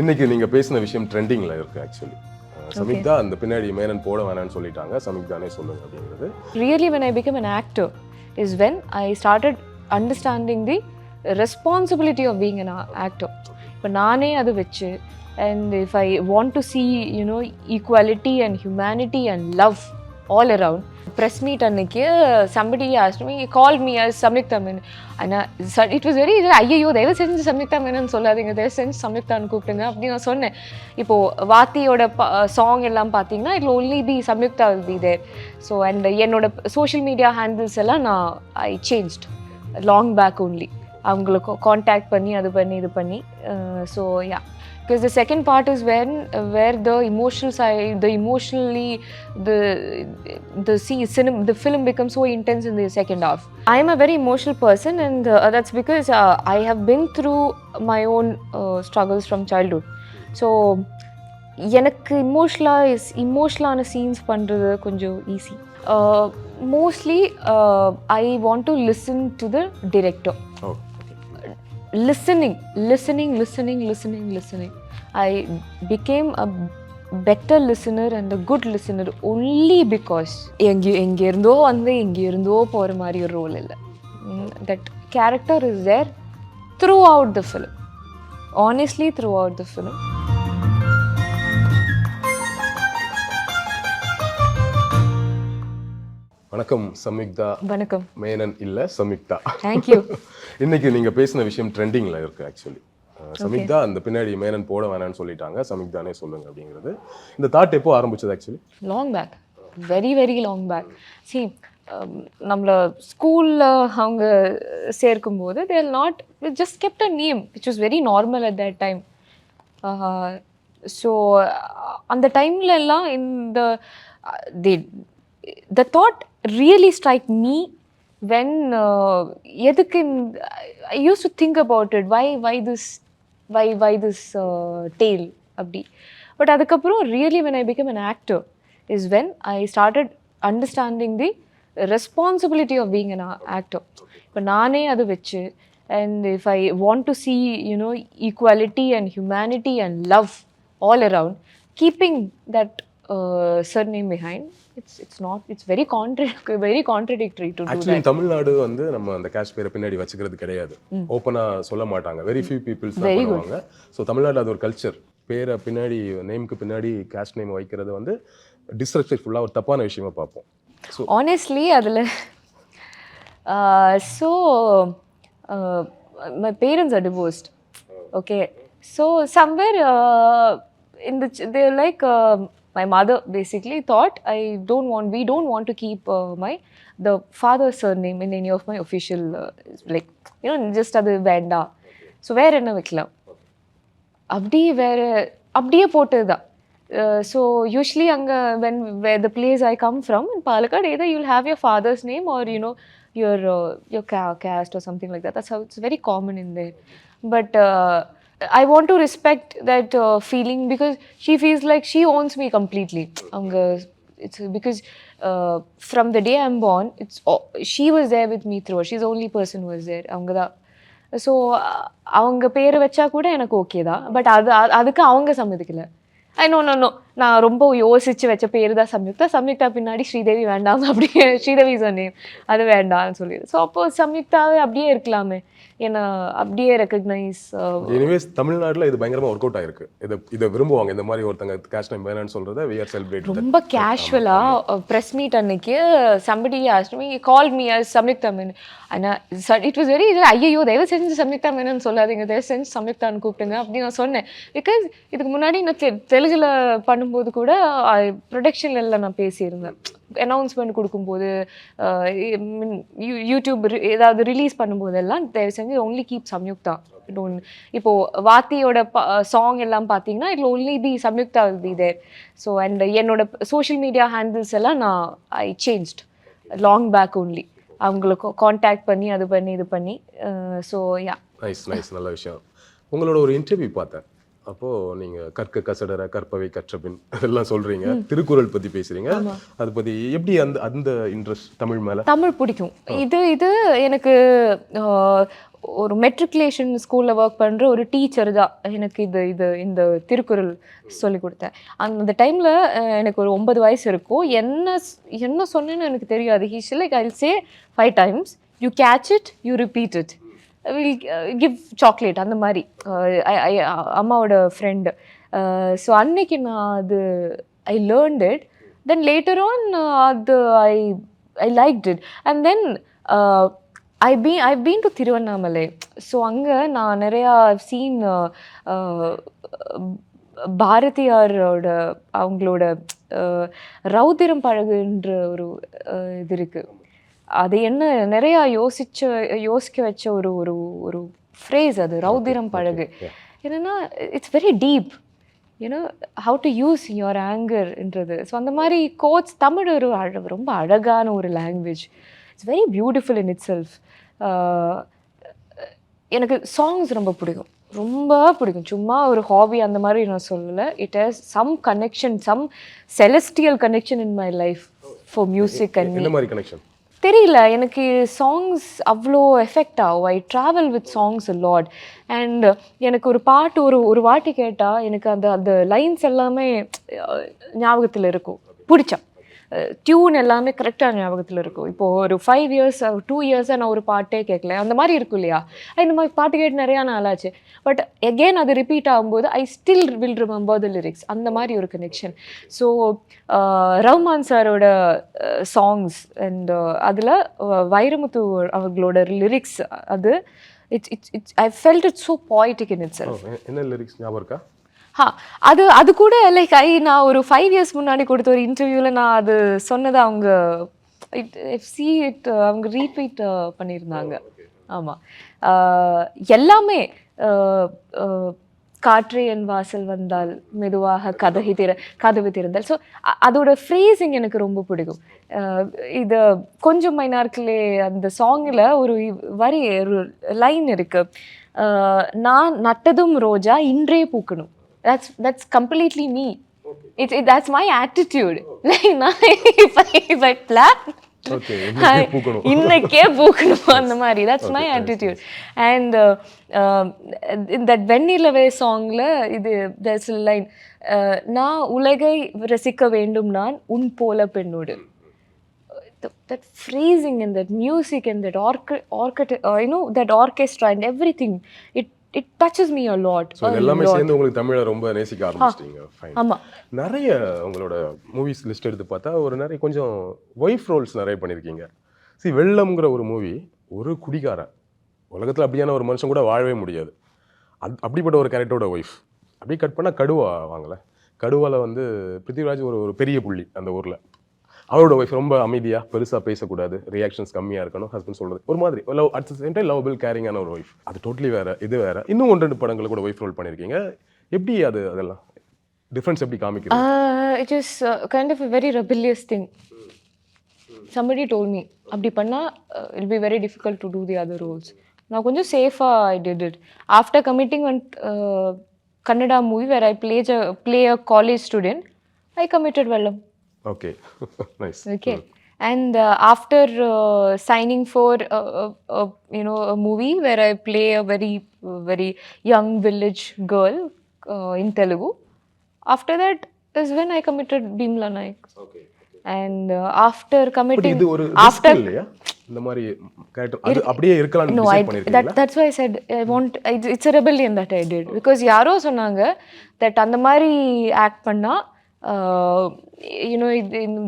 இன்னைக்கு நீங்க பேசின விஷயம் ட்ரெண்டிங்ல இருக்கு ஆக்சுவலி. சம்யுக்தா அந்த பின்னாடி மேனன் போட வேணாம்னு சொல்லிட்டாங்க. சம்யுக்தானே சொல்லுங்க அப்படிங்கிறது. Really, when I became an actor is when I started understanding the responsibility of being an actor. இப்போ நானே அது வச்சு and if I want to see, you know, equality and humanity and love all around. Press meet அன்னைக்கு somebody asked me, called me as Samyuktha Menon. And it was very, ஐயோ தயவு செஞ்சு சம்யுக்தா மேனன் சொல்லாதீங்க, தயவு செஞ்சு சம்யுக்தான்னு கூப்பிட்டுங்க அப்படின்னு நான் சொன்னேன். இப்போது வாத்தியோட சாங் எல்லாம் பார்த்தீங்கன்னா it only be Samyuktha will be there. So and என்னோட சோஷியல் மீடியா ஹேண்டில்ஸ் எல்லாம் நான் I changed long back only. அவங்களுக்கு காண்டாக்ட் பண்ணி அது பண்ணி இது பண்ணி so yeah. Because the second part is where the emotional side, the emotionally, the film becomes so intense in the second half. I am a very emotional person, and that's because I have been through my own struggles from childhood. So எனக்கு இமோஷனலான scenes பண்ணுறது கொஞ்சம் easy. Mostly I want to listen to the director. Listening. I became a better listener and a good listener only because எங்கே இருந்தோ போகிற மாதிரி ஒரு role இல்லை. That character is there throughout the film. Honestly, throughout the film. வணக்கம் சம்யுக்தா. வணக்கம். மேனன் இல்ல Samyuktha. Thank you. இன்னைக்கு நீங்க பேசின விஷயம் ட்ரெண்டிங்ல இருக்கு ஆக்சுவலி. சம்யுக்தா அந்த பின்னாடி மேனன் போட வேணாம்னு சொல்லிட்டாங்க. சம்யுக்தானே சொல்லுங்க அப்படிங்கிறது. இந்த தாட் எப்போ ஆரம்பிச்சது actually? Long back, very long back. See நம்மளை ஸ்கூலில் அவங்க சேர்க்கும்போது they're not just kept a name which was very normal at that time. So அந்த டைம்ல எல்லாம் இந்த the thought really struck me when எதுக்கு I used to think about it, why this tale அப்படி. பட் அதுக்கப்புறம் really when I became an actor is when I started understanding the responsibility of being an actor. இப்போ நானே அது வச்சு and if I want to see, you know, equality and humanity and love all around, keeping that surname behind, it's very contradictory to do that. Tamil Nadu வந்து நம்ம அந்த cash பேரை பின்னாடி வச்சுக்கிறது கிடையாது. ஓப்பனா சொல்ல மாட்டாங்க. வெரி ஃபியூ பீப்புள்ஸ் தான் பண்ணுவாங்க. ஸோ தமிழ்நாடு அது ஒரு கல்ச்சர். பேரை பின்னாடி நேமுக்கு பின்னாடி கேஷ் நேம் வைக்கிறது வந்து டிஸ்ரெஸ்பெக்ட்ஃபுல்லாக ஒரு தப்பான விஷயமா பார்ப்போம். ஸோ ஆனஸ்ட்லி அதில் so my parents are divorced. Okay, so somewhere they're like my mother basically thought we don't want to keep the father's surname in any of my official like, you know, just அது வேண்டாம். So வேற என்ன வைக்கலாம் அப்படியே போட்டது தான். So usually அங்கே where the place I come from in Palakkad, either you'll have your father's name or, you know, your caste or something like that. That's how it's very common in there. But I want to respect that feeling because she feels like she owns me completely. It's because from the day I'm born, she was there with me throughout. She's the only person who was there. So அவங்க பேரை வச்சா கூட எனக்கு okay தான். But அதுக்கு அவங்க சம்மதிக்கலை. No நான் ரொம்ப யோசிச்சு வச்ச பேர் தான் சம்யுக்தா பின்னாடி ஸ்ரீதேவி வேண்டாம், அப்படியே ஸ்ரீதேவி நேம் அது வேண்டாம்னு சொல்லிடு. ஸோ அப்போ சம்யுக்தாவே அப்படியே இருக்கலாமே, ஏன்னா அப்படியே ரெக்கக்னைஸ். எனிவேஸ் தமிழ்நாட்டில் இது பயங்கரமாக ஒர்க் அவுட் ஆயிருக்கு. இதை விரும்புவாங்க. இந்த மாதிரி ஒருத்தங்க கேஷ் டைம் வேணான்னு சொல்கிறத we are celebrating. ரொம்ப கேஷுவலாக ப்ரெஸ் மீட் அன்னைக்கு somebody asked me, called me as Samyuktha Menon. ஆனால் இட் வாஸ் வெரி, ஐயோ தயவு செஞ்சு சம்யுக்தா மேனன் சொல்லாதீங்க, தயவு செஞ்சு சம்யுக்தான்னு கூப்பிட்டுங்க அப்படின்னு நான் சொன்னேன். பிகாஸ் இதுக்கு முன்னாடி நான் தெலுங்குல பண்ணும்போது கூட ப்ரொடக்ஷன்ல நான் பேசியிருந்தேன். அனௌன்ஸ்மெண்ட் கொடுக்கும்போது யூடியூப் ஏதாவது ரிலீஸ் பண்ணும்போதெல்லாம் தயவு செஞ்சு ஒன்லி கீப் சம்யுக்தா. இப்போது வாத்தியோட சாங் எல்லாம் பார்த்தீங்கன்னா it only be Samyuktha will be there. So and என்னோட சோஷியல் மீடியா ஹேண்டில்ஸ் எல்லாம் நான் I changed long back only. அவங்களுக்கு காண்டாக்ட் பண்ணி இது பண்ணி ஸோ யா. நைஸ் நல்ல விஷயம். உங்களோட ஒரு இன்டர்வியூ பார்த்தேன். அப்போ நீங்க கற்க கசடர கற்பவை கற்றபின் அதெல்லாம் சொல்றீங்க, திருக்குறள் பத்தி பேசுறீங்க. அதை பத்தி எப்படி அந்த அந்த இன்ட்ரெஸ்ட் தமிழ் மேல? தமிழ் பிடிக்கும். இது இது எனக்கு ஒரு மெட்ரிகுலேஷன் ஸ்கூலில் ஒர்க் பண்ணுற ஒரு டீச்சர் தான் எனக்கு இந்த திருக்குறள் சொல்லி கொடுத்தேன். அந்த டைமில் எனக்கு ஒரு 9 வயசு இருக்கும். என்ன சொன்னேன்னு எனக்கு தெரியாது. He's like I will say 5 times, you catch it, you repeat it, will give chocolate அந்த மாதிரி. அம்மாவோட ஃப்ரெண்டு. ஸோ அன்னைக்கு நான் அது I learned it. Then later on அது I liked it. And then I've been to Tiruvannamalai. So அங்கே நான் நிறையா சீன் பாரதியாரோட அவங்களோட ரௌதிரம் பழகுன்ற ஒரு இது இருக்குது. அது என்ன நிறையா யோசிக்க வச்ச ஒரு ஒரு ஒரு ஃப்ரேஸ் அது, ரௌதிரம் பழகு. என்னென்னா it's very deep, you know how to use your ஆங்கர்ன்றது. ஸோ அந்த மாதிரி கோட்ஸ். தமிழ் ஒரு ரொம்ப அழகான ஒரு language. It's very beautiful in itself. எனக்கு சாங்ஸ் ரொம்ப பிடிக்கும், ரொம்ப பிடிக்கும். சும்மா ஒரு ஹாபி அந்த மாதிரி நான் சொல்லலை. It has some connection, some celestial connection in my life for music. And என்ன மாதிரி கனெக்ஷன் தெரியல, எனக்கு சாங்ஸ் அவ்வளோ எஃபெக்ட் ஆகும். I travel with songs a lot. And எனக்கு ஒரு பாட்டு ஒரு வாட்டி கேட்டால் எனக்கு அந்த லைன்ஸ் எல்லாமே ஞாபகத்தில் இருக்கும். பிடிச்சா டியூன் எல்லாமே கரெக்டாக ஞாபகத்தில் இருக்கும். இப்போது ஒரு 5 years 2 yearsஸாக நான் ஒரு பாட்டே கேட்கல, அந்த மாதிரி இருக்கும் இல்லையா. இந்த மாதிரி பாட்டு கேட்டு நிறையா நாள் ஆச்சு. பட் எகெயின் அது ரிப்பீட் ஆகும்போது I still will remember the lyrics. அந்த மாதிரி ஒரு கனெக்ஷன். ஸோ ரஹ்மான் சாரோட சாங்ஸ் அண்ட் அதில் வைரமுத்து அவர்களோட லிரிக்ஸ், அது it's I felt it so poetic in it self. என்ன லிரிக்ஸ் ஞாபகம் இருக்கா? அது கூட லைக் நான் ஒரு 5 years முன்னாடி கொடுத்த ஒரு இன்டர்வியூவில் நான் அது சொன்னதை அவங்க அவங்க ரீட்வீட் பண்ணியிருந்தாங்க. ஆமாம், எல்லாமே காற்று என் வாசல் வந்தால் மெதுவாக கதவு திறந்தால். ஸோ அதோட ஃப்ரேஸிங் எனக்கு ரொம்ப பிடிக்கும். இது கொஞ்சம் மைனார்க்கிலே அந்த சாங்கில் ஒரு ஒரு லைன் இருக்குது, நான் நட்டதும் ரோஜா இன்றே பூக்கணும். That's completely me. That's my attitude. Like if I plan, இன்னைக்கே பூக்கணும் அந்த மாதிரி. That's my attitude. And in that Vennilave சாங்ல there's a line, நான் உலகை ரசிக்க வேண்டும் நான் உன் போல பெண்ணோடு. That phrasing and that music and that that orchestra and everything, it touches me a lot. So எல்லாமே சேர்ந்து உங்களுக்கு தமிழை ரொம்ப நேசிக்க ஆரம்பிச்சிட்டீங்க. ஃபைன். ஆமா, நிறைய உங்களோட மூவிஸ் லிஸ்ட் எடுத்து பார்த்தா நிறைய கொஞ்சம் ஒய்ஃப் ரோல்ஸ் நிறைய பண்ணியிருக்கீங்க. வெள்ளம்ங்கிற ஒரு மூவி, ஒரு குடிகாரன், உலகத்தில் அப்படியான ஒரு மனுஷன் கூட வாழவே முடியாது, அப்படிப்பட்ட ஒரு கேரக்டரோட ஒய்ஃப். அப்படி கட் பண்ணால் கடுவா வாங்கலை. கடுவாவில் பிருத்திவிராஜ் ஒரு பெரிய புள்ளி அந்த ஊரில். அவரோட ஒய்ஃப் ரொம்ப அமைதியாக, பெருசாக பேசக்கூடாது, ரியாக்ஷன்ஸ் கம்மியாக இருக்கணும், ஹஸ்பண்ட் சொல்கிறது ஒரு மாதிரி love at the same time lovable கேரிங்கான ஒரு ஒய்ஃப். அது டோட்டலி வேறு, இது வேறு. இன்னும் 1-2 படங்கள் கூட ஒய்ஃப் ரோல் பண்ணியிருக்கீங்க. எப்படி அதெல்லாம் டிஃப்ரென்ஸ் எப்படி காமிக்கிறது? It is kind of a very rebellious thing. Somebody told me அப்படி பண்ணால் it will be very difficult to do the other roles. நான் கொஞ்சம் சேஃபாக I did it. After committing one Kannada movie where I play a college student, I committed Vellam. Okay. Nice. Okay. And after signing for a movie where I play a very young village girl in Telugu, after that is when I committed Bhimla Naik. Okay. And after committing, இது ஒரு risk இல்லையா இந்த மாதிரி character அது அப்படியே இருக்கலாம்னு decide பண்ணிருக்கீங்களா? That's why I said I want, it's a rebellion that I did, because யாரோ சொன்னாங்க that அந்த மாதிரி ஆக்ட் பண்ணா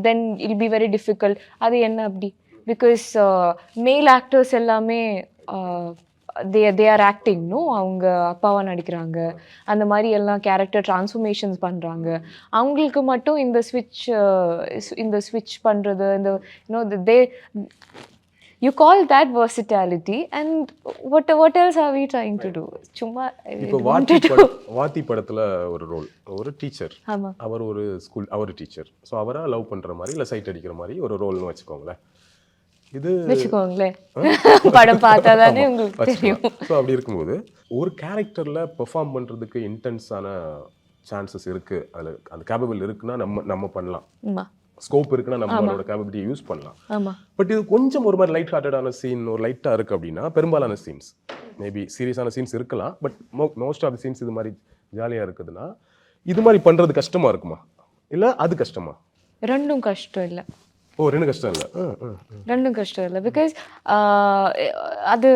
then it'll be very difficult. அது என்ன அப்படி? Because male actors எல்லாமே they are acting, no? அவங்க அப்பாவா நடிக்கிறாங்க, அந்த மாதிரி எல்லாம் கேரக்டர் டிரான்ஸ்ஃபர்மேஷன்ஸ் பண்ணுறாங்க. அவங்களுக்கு மட்டும் இந்த ஸ்விட்ச் பண்ணுறது, they you call that versatility, and what else are we trying to do? சும்மா இப்போ வாத்தி படத்துல ஒரு ரோல், ஒரு டீச்சர், அவர் ஒரு ஸ்கூல், அவர் டீச்சர். ஸோ அவரா லவ் பண்ற மாதிரி இல்லை சைட் அடிக்கிற மாதிரி ஒரு ரோல்னு வச்சுக்கோங்களேன். இது வச்சுக்கோங்களேன். படம் பார்த்தா தானே உங்களுக்கு தெரியும். ஸோ அப்படி இருக்கும்போது ஒரு கேரக்டரில் பெர்ஃபார்ம் பண்ணுறதுக்கு இன்டென்ஸான சான்சஸ் இருக்குது, அதில் அந்த கேபபிள் இருக்குன்னா நம்ம பண்ணலாம், ஆமாம் ஸ்கோப் இருக்குன்னா நம்மளோட கேபபிலிட்டி யூஸ் பண்ணலாம். ஆமாம். பட் இது கொஞ்சம் ஒரு மாதிரி லைட் ஹார்ட்டடான சீன், ஒரு லைட்டாக இருக்குது அப்படின்னா, பெரும்பாலான சீன்ஸ் மேபி சீரியஸான சீன்ஸ் இருக்கலாம், but most of the scenes இது மாதிரி ஜாலியாக இருக்குதுன்னா இது மாதிரி பண்ணுறது கஷ்டமாக இருக்குமா இல்லை அது கஷ்டமா? ரெண்டும் கஷ்டம் இல்லை. ஓ, ரெண்டும் கஷ்டம் இல்லை. ரெண்டும் கஷ்டம் இல்லை. பிகாஸ் அது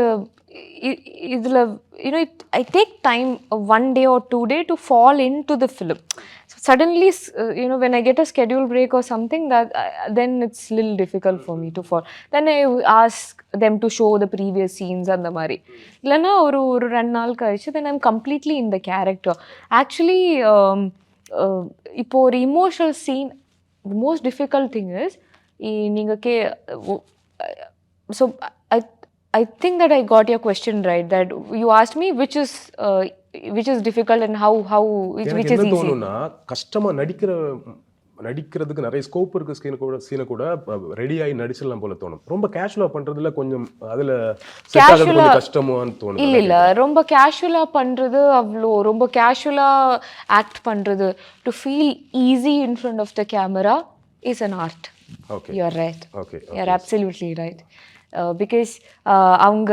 இதில் you know I take time 1 day or 2 day to fall into the film. Suddenly, when I get a schedule break or something, that then it's little difficult for me to fall. Then I ask them to show the previous scenes and the mari. Illana oru 2 naal kalichu, then I'm completely in the character. Actually, இப்போ ஒரு emotional scene, the most difficult thing is நீங்க so I think that I got your question right, that you asked me which is difficult and how which is easy. தோணும்னா கஷ்டமா நடிக்கிறதுக்கு நிறைய scope இருக்கு, சீனை கூட ready ஆகி நடிச்சிடலாம் போல தோணும். ரொம்ப கேஷுவலா பண்றதுல கொஞ்சம் அதுல செட் ஆகிறது கொஞ்சம் கஷ்டமான்னு தோணுது. இல்ல ரொம்ப கேஷுவலா பண்றது, அவ்வளோ ரொம்ப கேஷுவலா ஆக்ட் பண்றது to feel easy in front of the camera is an art. Okay, you're right. Okay. You're absolutely right. Because அவங்க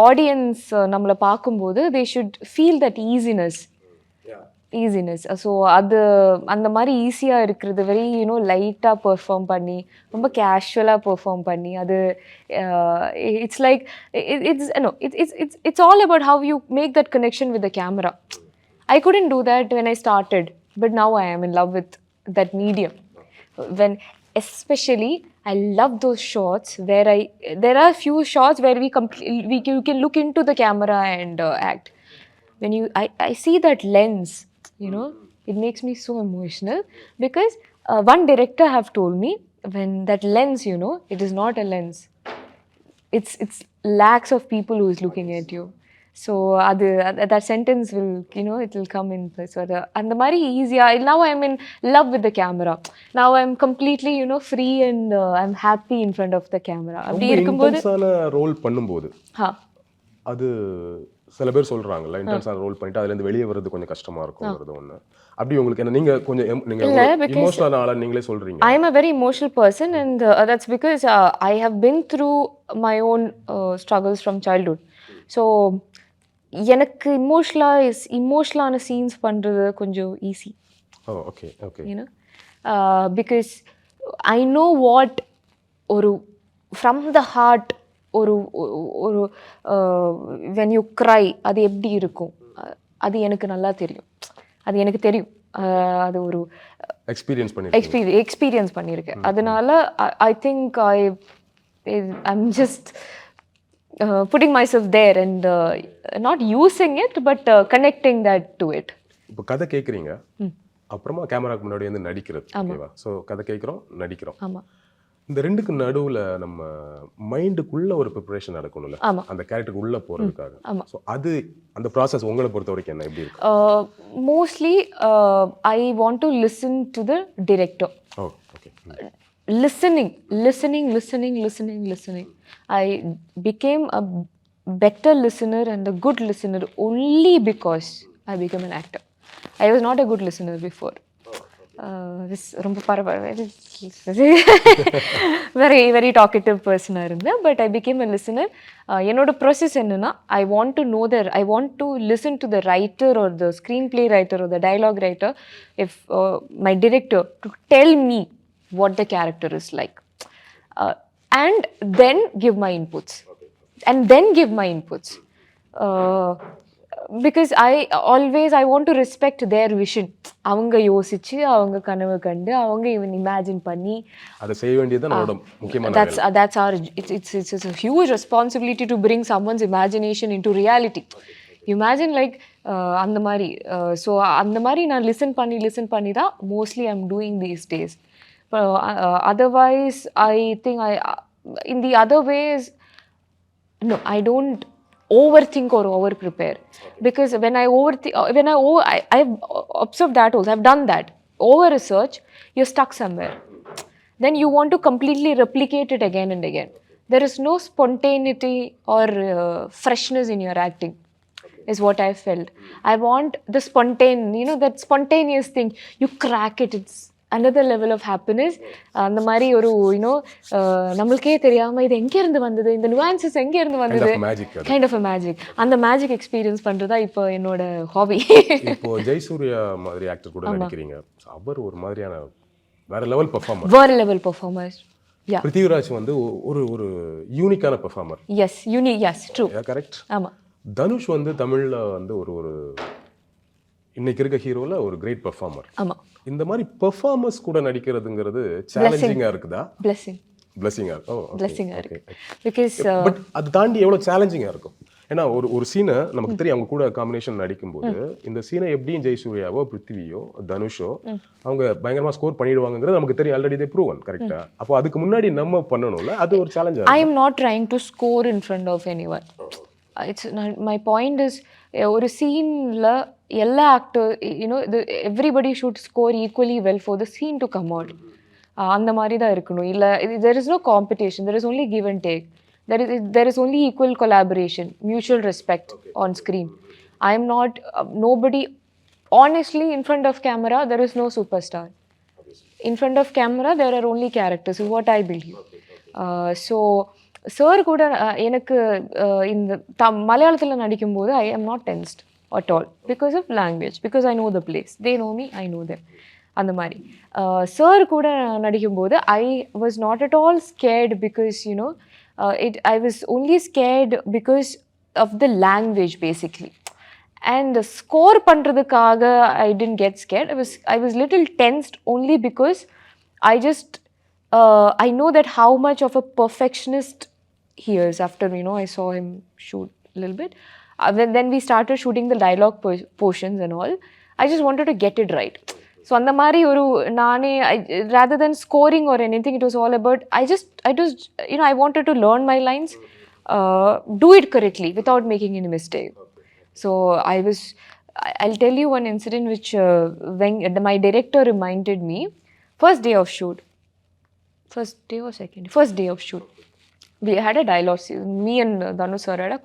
ஆடியன்ஸ் நம்மளை பார்க்கும்போது they should feel that easiness. So அது அந்த மாதிரி ஈஸியாக இருக்கிறது, வெரி லைட்டாக பெர்ஃபார்ம் பண்ணி ரொம்ப கேஷுவலாக பெர்ஃபார்ம் பண்ணி அது it's like it's all about how you make that connection with the camera. I couldn't do that when I started, but now I am in love with that medium. When especially I love those shots where there are few shots where you can look into the camera and act. When I see that lens, it makes me so emotional, because one director have told me, when that lens, it is not a lens, it's lakhs of people who is looking at you. So that sentence will it will come in place. So and the mari easier, now I'm in love with the camera. Now I'm completely free and I'm happy in front of the camera. அப்படி இருக்கும்போது இன்டென்ஸான role பண்ணும்போது அது சில பேர் சொல்றாங்கல்ல, இன்டென்ஸான role பண்ணிட்டு அதுல இருந்து வெளியே வர்றது கொஞ்சம் கஷ்டமா இருக்கும்ங்கிறது ஒண்ணு. அப்படி உங்களுக்கு என்ன, நீங்க கொஞ்சம் நீங்க எமோஷனல் ஆளா நீங்களே சொல்றீங்க. I am a very emotional person, and that's because I have been through my own struggles from childhood. So எனக்கு இமோஷனலான சீன்ஸ் பண்ணுறது கொஞ்சம் easy. Okay because I know what ஒரு ஃப்ரம் த ஹார்ட் ஒரு வென் யூ க்ரை அது எப்படி இருக்கும், அது எனக்கு நல்லா தெரியும். அது ஒரு எக்ஸ்பீரியன்ஸ் பண்ணியிருக்கேன். அதனால I think I'm just putting myself there and not using it, but connecting that to it. இப்போ கதை கேட்குறீங்க, அப்புறமா கேமராக்கு முன்னாடி வந்து நடிக்கிறது, ஓகேவா? ஸோ கதை கேட்குறோம், நடிக்கிறோம். ஆமாம். இந்த ரெண்டுக்கு நடுவில் நம்ம மைண்டுக்குள்ள ஒரு ப்ரிப்பரேஷன் நடக்கணும்ல, அந்த கேரக்டருக்கு உள்ளே போகிறதுக்காக. ஸோ அது அந்த ப்ராசஸ் உங்களை பொறுத்த வரைக்கும் என்ன, எப்படி இருக்கு? Mostly I want to listen to the director. Listening. I became a better listener and a good listener only because I became an actor. I was not a good listener before. This very very talkative person irundha, but I became a listener. Enoda process enna, I want to listen to the writer or the screenplay writer or the dialogue writer, if my director to tell me what the character is like, and then give my inputs. Because I want to respect their vision. அவங்க யோசிச்சு, அவங்க கனவு கண்டு, அவங்க even imagine பண்ணி அதை செய்ய வேண்டியது நம்மளோட முக்கியமான வேலை. That's our it's a huge responsibility to bring someone's imagination into reality. Imagine like அந்த மாதிரி. So அந்த மாதிரி நான் லிசன் பண்ணி தான் mostly I'm doing these days. Otherwise I think in the other ways, no, I don't overthink or over prepare. Because when I overthink, I've observed that also, I've done that. Over research, you're stuck somewhere. then you want to completely replicate it again and again. There is no spontaneity or freshness in your acting, is what I felt. I want the that spontaneous thing. You crack it, it's another level of happiness. அந்த மாதிரி ஒரு நம்மளுக்கே தெரியாம இது எங்க இருந்து வந்தது, இந்த nuances எங்க இருந்து வந்தது, kind of a magic. அந்த மேஜிக் எக்ஸ்பீரியன்ஸ் பண்றதா இப்போ என்னோட ஹாபி. இப்போ ஜெயசூர்யா மாதிரி ஆக்டர் கூட நடிக்கிறீங்க. அவர் ஒரு மாதிரியான வேற லெவல் பெர்ஃபார்மர். Yeah. பிருத்திவிராஜ் வந்து ஒரு யூனிக்கான பெர்ஃபார்மர். Yes, true. கரெக்ட். ஆமா. தனுஷ் வந்து தமிழ்ல வந்து ஒரு இன்னைக்கு இருக்க ஹீரோல ஒரு கிரேட் பெர்ஃபார்மர். ஆமா. இந்த மாதிரி பெர்ஃபார்மர்ஸ் கூட நடிக்கிறதுங்கிறது சேலஞ்சிங்கா இருக்குதா? பிளெஸிங்கா இருக்கு. பிகாஸ் பட் அது தாண்டி எவ்வளவு சேலஞ்சிங்கா இருக்கும்? ஏன்னா ஒரு சீனை நமக்கு தெரியும், அவங்க கூட காம்பினேஷன் நடிக்கும்போது இந்த சீனை எப்படியும் ஜெயசூர்யாவோ பிருத்திவியோ தனுஷோ அவங்க பயங்கரமா ஸ்கோர் பண்ணிடுவாங்கிறது நமக்கு தெரியும். Already they proven. கரெக்டா? அப்போ அதுக்கு முன்னாடி நம்ம பண்ணணும்ல, அது ஒரு சேலஞ்சா? I am not trying to score in front of anyone. It's my point is, ஒரு சீனில் எல்லா actor everybody should score equally well for the scene to come out. அந்த மாதிரி தான் இருக்கணும். இல்லை, there is no competition, there is only give and take. There is only equal collaboration, mutual respect on screen. I am not nobody. Honestly, in front of camera, there is no superstar. In front of camera, there are only characters, is what I believe. So, sir கூட எனக்கு இந்த மலையாளத்தில் நடிக்கும்போது I am not tensed at all because of language, because I know the place. They know me, I know them. அந்த மாதிரி sir கூட நடிக்கும்போது I was not at all scared because I was only scared because of the language basically. And score பண்றதுக்காக I didn't get scared. I was little tensed only because I know that how much of a perfectionist he is. After I saw him shoot a little bit, then we started shooting the dialogue portions and all. I just wanted to get it right. So அந்த மாதிரி ஒரு நானே rather than scoring or anything, it was all about I wanted to learn my lines, do it correctly without making any mistake. So I'll tell you one incident which when my director reminded me. First day of shoot, we had a dialogue, me and Dhanush sir had a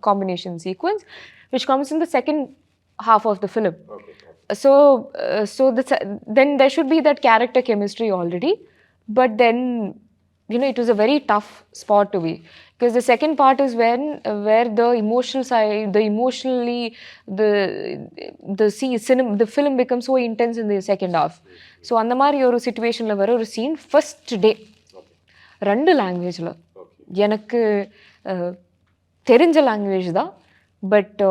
combination sequence which comes in the second half of the film. So then there should be that character chemistry already, but then it was a very tough spot to be, because the second part is where the emotional side, the film becomes so intense in the second half. So அந்த மாதிரி ஒரு சிச்சுவேஷன்ல வர ஒரு scene first day 2 லாங்குவேஜ்ல எனக்கு தெரிஞ்ச language தான், but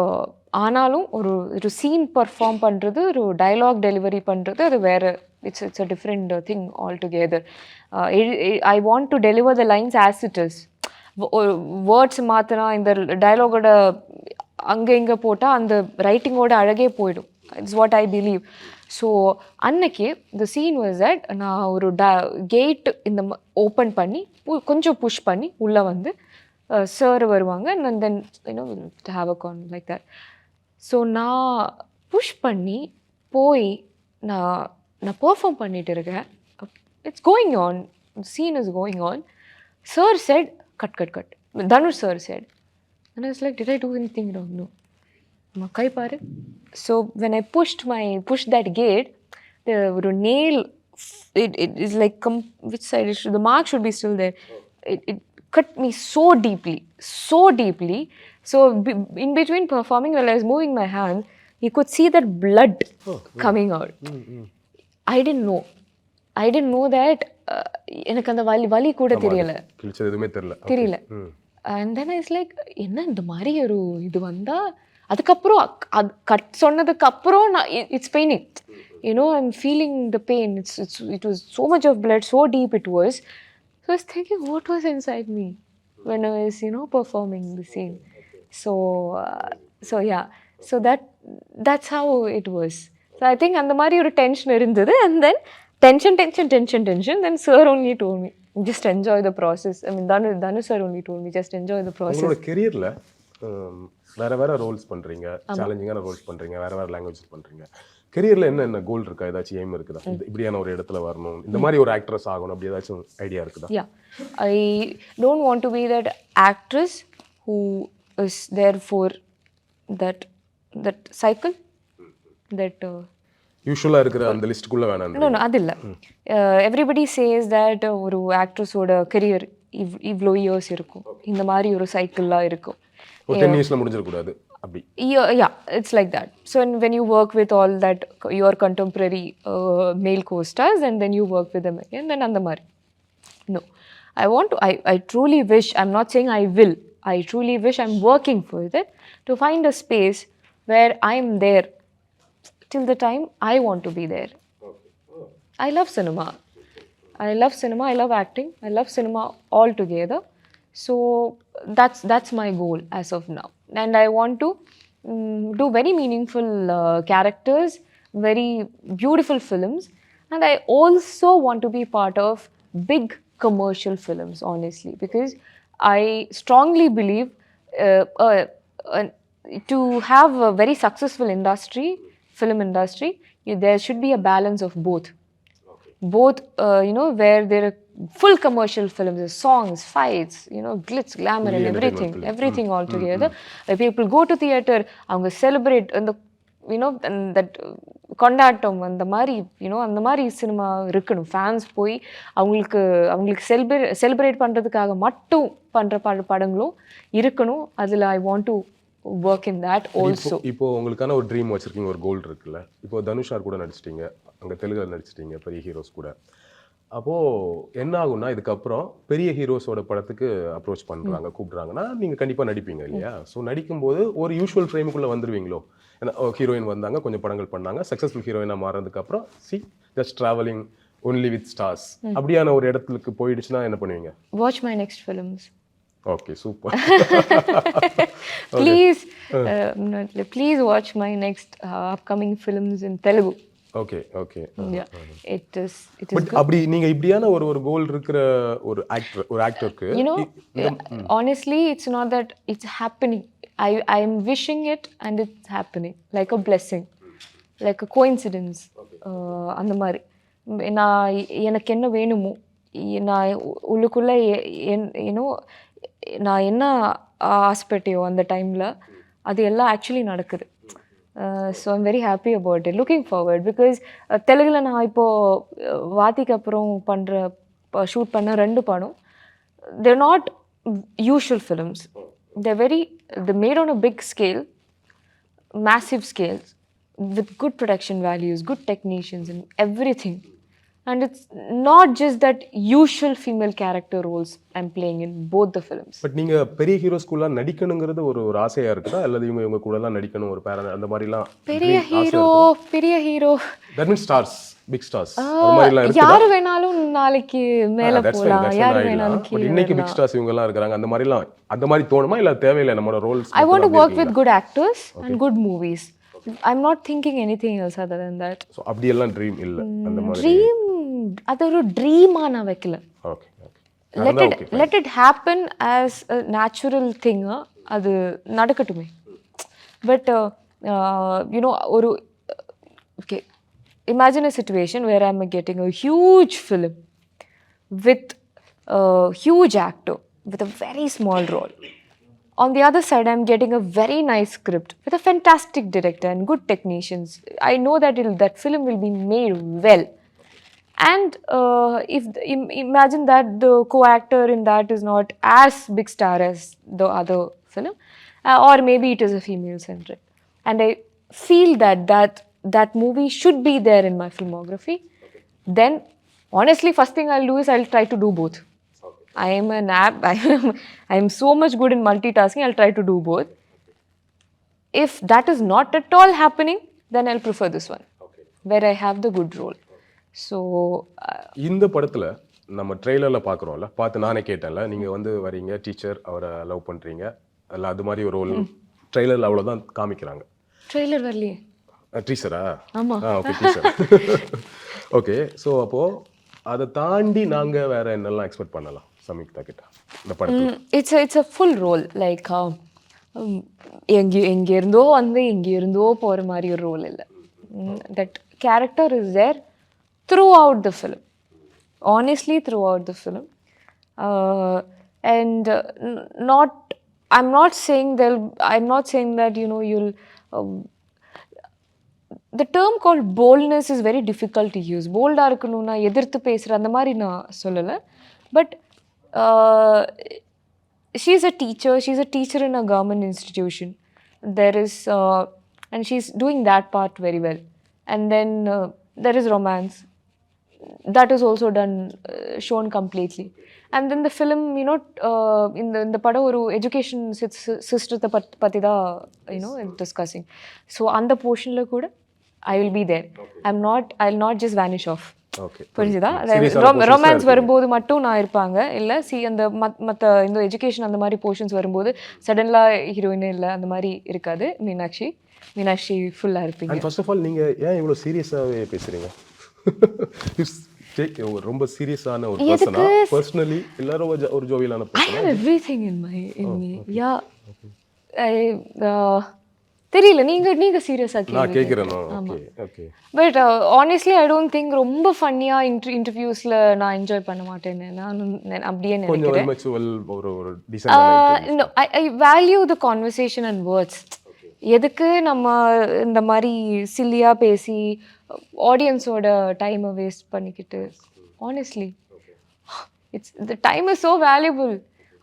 ஆனாலும் ஒரு சீன் பர்ஃபார்ம் பண்ணுறது, ஒரு டயலாக் டெலிவரி பண்ணுறது, அது வேறு. It's a different thing all together. I want to deliver the lines as it is. Words மாற்றினா, இந்த டயலாகோட அங்கே இங்கே போட்டால் அந்த ரைட்டிங்கோட அழகே போயிடும். It's what I believe. So அன்னைக்கு த சீன் வாஸ் தட், நான் ஒரு கேட் இந்த ஓப்பன் பண்ணி கொஞ்சம் புஷ் பண்ணி உள்ளே வந்து சார் வருவாங்க, and then have a con like that. So நான் புஷ் பண்ணி போய் நான் பெர்ஃபார்ம் பண்ணிட்டு இருக்கேன். It's going on, scene is going on. Sir said cut. Dhanush sir said, and I was like, did I do anything wrong? No. நம்ம கை பாரு. So when I pushed that gate, ஒரு nail, it is like which side the mark should be still there. It cut me so deeply. So in between performing, while I was moving my hand, you could see that blood coming out. I didn't know that. எனக்கு அந்த வலி கூட தெரியல. And then I was like, என்ன இந்த மாதிரி ஒரு இது வந்தா, அதுக்கப்புறம் கட் சொன்னதுக்கு அப்புறம் it's paining. I'm feeling the pain. It was so much of blood, so deep it was. So I was thinking, what was inside me when I was, performing the scene. So yeah. So that's how it was. So I think அந்த மாதிரி ஒரு tension இருந்தது. And then tension. Then sir only told me, just enjoy the process. I mean, Dhanush sir only told me, just enjoy the process. உங்களோட கெரியர்ல வேற வேற Rolle's பண்றீங்க, சேலஞ்சிங்கான Rolle's பண்றீங்க, வேற வேற லாங்குவேஜ் பண்றீங்க. கெரியர்ல என்ன கோல் இருக்கா? ஏதாச்சும் எய்ம் இருக்குதா? இப்படியான ஒரு இடத்துல வரணும், இந்த மாதிரி ஒரு ஆக்ட்ரஸ் ஆகணும், அப்படி ஏதாச்சும் ஐடியா இருக்குதா? Yeah, I don't want to be that actress who is there for that cycle, that யூஷுவலா இருக்கிற அந்த லிஸ்ட்டுக்குள்ள வேணாம். no அது இல்லை. Everybody says that ஒரு ஆக்ட்ரஸோட கெரியர் இவ்வளோ இயர்ஸ் இருக்கும், இந்த மாதிரி ஒரு சைக்கிளாக இருக்கும். ஒரு 10 இயர்ஸ்ல முடிஞ்சிடக்கூடாது அப்படி. Yeah, it's like that. So when you work with all that your contemporary male co-stars and then you work with them again, then அந்த மாதிரி. No, I truly wish, I'm not saying I will, I truly wish, I'm working for it, to find a space where I'm there till the time I want to be there. I love cinema. I love acting. I love cinema altogether. So that's my goal as of now. And I want to do very meaningful characters, very beautiful films. And I also want to be part of big commercial films, honestly, because I strongly believe to have a very successful industry, film industry, there should be a balance of both. Where there are full commercial films, songs, fights, glitz, glamour and everything all together. People go to theater, அவங்க celebrate that கொண்டாட்டம், அந்த மாதிரி அந்த மாதிரி cinema இருக்கணும். Fans போய் அவங்களுக்கு celebrate பண்ணுறதுக்காக மட்டும் பண்ணுற படங்களும் இருக்கணும். அதில் I want to work in that also. இப்போ உங்களுக்கான ஒரு ட்ரீம் வச்சிருக்கீங்க, ஒரு கோல் இருக்குல்ல. இப்போ தனுஷார் கூட நடிச்சிட்டீங்க, அங்கே தெலுங்குல நடிச்சிட்டீங்க, பெரிய ஹீரோஸ் கூட. அப்போது என்ன ஆகும்னா, இதுக்கப்புறம் பெரிய ஹீரோஸோட படத்துக்கு அப்ரோச் பண்ணுறாங்க, கூப்பிட்றாங்கன்னா நீங்கள் கண்டிப்பாக நடிப்பீங்க இல்லையா? ஸோ நடிக்கும்போது ஒரு யூஷுவல் ஃப்ரேமுக்குள்ளே வந்துடுவீங்களோ? ஏன்னா ஹீரோயின் வந்தாங்க, கொஞ்சம் படங்கள் பண்ணாங்க, சக்ஸஸ்ஃபுல் ஹீரோயினாக மாறினதுக்கப்புறம் just traveling only with stars, அப்படியான ஒரு இடத்துக்கு போயிடுச்சுன்னா என்ன பண்ணுவீங்க? Watch my next films. Okay, super. Please watch my next upcoming films in Telugu. Okay. Yeah, it is But good. அப்படி நீங்க இப்படியான ஒரு கோல் இருக்கிற ஒரு ஆக்டருக்கு, honestly, it's not that it's happening. I am wishing it and it's happening like a blessing, like a coincidence. அந்த மாதிரி நான் எனக்கு என்ன வேணுமோ, நான் உள்ளுக்குள்ள நான் என்ன ஆசைப்பட்டியோ அந்த டைமில் அது எல்லாம் ஆக்சுவலி நடக்குது. So I'm very happy about it, looking forward. Because தெலுங்குல நான் இப்போது வாத்திக்கு அப்புறம் ஷூட் பண்ண 2 படம், தேர் not usual films. they made on a big scale, massive scales, with good production values, good technicians and everything. And it's not just that usual female character roles I'm playing in both the films. But நீங்க பெரிய ஹீரோஸ்குள்ள நடிக்கணுங்கிறது ஒரு ஆசையா இருக்குதா, அல்லது இவங்க கூட எல்லாம் நடிக்கணும் ஒரு அந்த மாதிரிலாம்? பெரிய hero that means stars, big stars, அந்த மாதிரி எல்லாம் இருக்குதா? யாரு வேணாலும் நாளைக்கு மேல போலாம், யாரு வேணாலும் கீழ. இன்னைக்கு பிக் ஸ்டார்ஸ் இவங்க எல்லாம் இருக்காங்க, அந்த மாதிரி தோணுமா இல்ல தேவையில்லை நம்மளோட Rolle's? I want to work with good actors and good movies. I'm not thinking anything else other than that. So அப்படி எல்லாம் ட்ரீம் இல்ல அந்த மாதிரி? ட்ரீம் அது ஒரு ட்ரீமா நான் வைக்கல. Okay. let it happen as a natural thing. அது நடக்கட்டுமே. பட் ஒரு imagine a situation where I'm getting a huge film with a huge actor with a very small role. On the other side, I'm getting a very nice script with a fantastic director and good technicians. I know that that film will be made well. And imagine that the co-actor in that is not as big star as the other film, or maybe it is a female-centric. And I feel that movie should be there in my filmography. Then, honestly, first thing I'll do is I'll try to do both. I am so much good in multitasking, I'll try to do both. If that is not at all happening, then I'll prefer this one, where I have the good role. So இந்த படத்துல நம்ம ட்ரெய்லர்ல பாக்குறோம்ல, பார்த்து நானே கேட்டேன்ல, நீங்க வரீங்க, teacher அவரை love பண்றீங்க, அல்ல அது மாதிரி ஒரு ரோல் ட்ரெய்லர்ல அவ்வளவுதான் காமிக்கிறாங்க. ட்ரெய்லர் வரலையே, டீச்சரா? ஆமா. Okay, teacher. ஓகே, சோ அப்போ அதை தாண்டி நாங்க வேற என்னெல்லாம் எக்ஸ்பெக்ட் பண்ணலாம் சம்யுக்தா கிட்ட இந்த படத்துல? It's a full role, like எங்கேருந்தோ வந்து எங்கேருந்தோ போகிற மாதிரி ஒரு ரோல் இல்லை. That character is there throughout the film, honestly throughout the film. And I'm not saying that, you know, you'll the term called boldness is very difficult to use. போல்டாக இருக்கணும்னா எதிர்த்து பேசுகிற அந்த மாதிரி நான் சொல்லலை. But she's a teacher in a government institution. There is and she's doing that part very well. And then there is romance. That is also done, shown completely. And then the film, you know, in the படம் ஒரு education சிஸ்டத்தை பற்றி தான், you know, discussing. So அந்த போர்ஷனில் கூட I will be there. I'll not just vanish off. Okay. புரிஞ்சுதா? Romance வரும்போது மட்டும் நான் இருப்பாங்க இல்லை. அந்த மற்ற இந்த எஜுகேஷன் அந்த மாதிரி போர்ஷன்ஸ் வரும்போது சடன்லாக ஹீரோயின் இல்லை, அந்த மாதிரி இருக்காது. மீனாட்சி ஃபுல்லாக இருப்பீங்க. ஃபர்ஸ்ட் ஆஃப் ஆல் நீங்கள் ஏன் இவ்வளோ சீரியஸாகவே பேசுகிறீங்க? ரொம்ப சீரியஸான ஒரு பர்சனா பர்சனலி எல்லாரும் ஒரு ஜோவியலான பர்சனா? I have everything in me. Yeah. தெரியல, நீங்க சீரியஸா நான் கேக்குறேன். Okay. But honestly I don't think ரொம்ப ஃபன்னியா இன்டர்வியூஸ்ல நான் என்ஜாய் பண்ண மாட்டேன்னு நான் அப்படியே நினைக்கிறேன். கொஞ்சம் ஒரு descent I value the conversation and words. எதுக்கு நம்ம இந்த மாதிரி சில்லியாக பேசி ஆடியன்ஸோட டைமை வேஸ்ட் பண்ணிக்கிட்டு? Honestly the time is so valuable.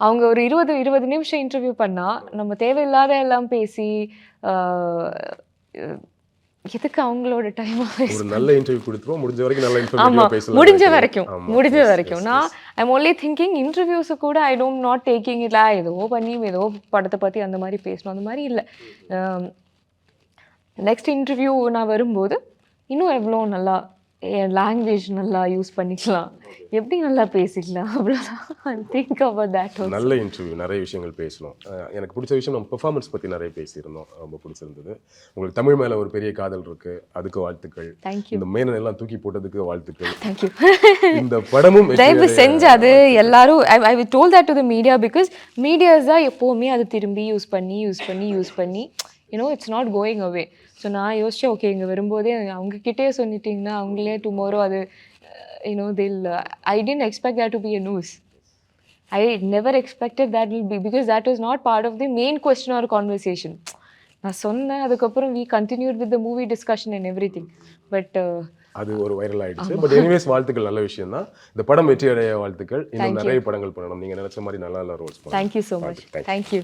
அவங்க ஒரு 20 நிமிஷம் இன்டர்வியூ பண்ணால் நம்ம தேவையில்லாத எல்லாம் பேசி எதுக்கு அவங்களோட டைமை வேஸ்ட்? ஒரு நல்ல இன்டர்வியூ கொடுத்துருவோம், முடிஞ்ச வரைக்கும் நல்ல இன்ஃபர்மேட்டிவா பேசலாம். முடிஞ்ச வரைக்கும் நான் ஐம் ஒன்லி திங்கிங் இன்டர்வியூஸை கூட ஐ டோன்ட் நாட் டேக்கிங் இல்லை ஏதோ பண்ணி ஏதோ படத்தை பற்றி அந்த மாதிரி பேசணும், அந்த மாதிரி இல்லை. நெக்ஸ்ட் இன்டர்வியூ நான் வரும்போது இன்னும் எவ்வளோ நல்லா என் லாங்குவேஜ் நல்லா யூஸ் பண்ணிக்கலாம், எப்படி நல்லா பேசிக்கலாம், அவ்வளோதான். Think about that. நல்ல இன்டர்வியூ, நிறைய விஷயங்கள் பேசணும். எனக்கு பிடிச்ச விஷயம் நம்ம பெர்ஃபார்மன்ஸ் பற்றி நிறைய பேசியிருந்தோம், ரொம்ப பிடிச்சிருந்தது. உங்களுக்கு தமிழ் மேலே ஒரு பெரிய காதல் இருக்கு, அதுக்கு வாழ்த்துக்கள். தேங்க்யூ. இந்த மேனன் எல்லாம் தூக்கி போட்டதுக்கு வாழ்த்துக்கள். தேங்க்யூ. இந்த படமும் தயவு செஞ்சு அது எல்லாரும் I told that to the media, because medias தான் எப்போவுமே அது திரும்பி யூஸ் பண்ணி you know it's not going away. So நான் யோசிச்சேன், ஓகே இங்கே வரும்போதே அவங்கக்கிட்டே சொல்லிட்டிங்கன்னா அவங்களே டுமாரோ அது you know I didn't expect that to be a news. I never expected that will be, because that was not part of the main question or conversation. நான் சொன்னேன், அதுக்கப்புறம் we continued with the movie discussion and everything. But அது ஒரு viral ஆயிடுச்சு. But anyways வாழ்த்துக்கள், நல்ல விஷயம் தான். இந்த படம் வெற்றி அடைய வாழ்த்துக்கள். இன்னும் நிறைய படங்கள் பண்ணணும், நீங்கள் நினைச்ச மாதிரி நல்ல ரோல்ஸ் பண்ணணும். Thank you so much. Thank you.